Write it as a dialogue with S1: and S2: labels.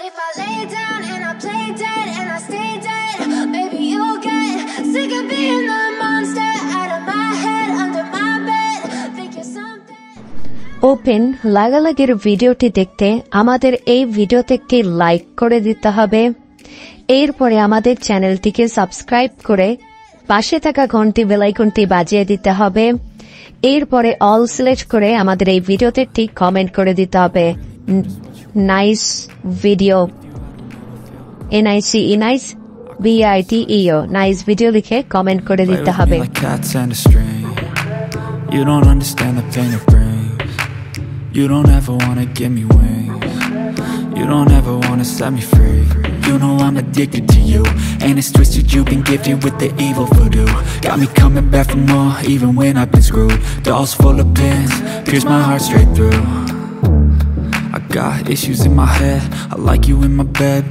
S1: But if I lay down and I play dead and I stay dead, maybe you'll get sick of being the monster out of my head, under my bed. Think you're something.
S2: Open লাগালাগির ভিডিওটি দেখতে আমাদের এই ভিডিওতে একটি like করে দিতে হবে। এরপরে আমাদের চ্যানেলটিকে সাবস্ক্রাইব করে পাশে থাকা ঘন্টি বেল আইকনটি বাজিয়ে দিতে হবে। এরপরে অল সিলেক্ট করে আমাদের এই ভিডিওতে একটি কমেন্ট করে দিতে হবে nice video, NICE nice BITEO nice video লিখে কমেন্ট করে দিতে হবে।
S3: You don't understand the pain it brings. You don't ever wanna give me wings. You don't ever wanna set me free. You know I'm addicted to you, and it's twisted, you've been gifted with the evil voodoo. Got me coming back for more, even when I've been screwed. Dolls full of pins, pierce my heart straight through. I got issues in my head, I like you in my bed, but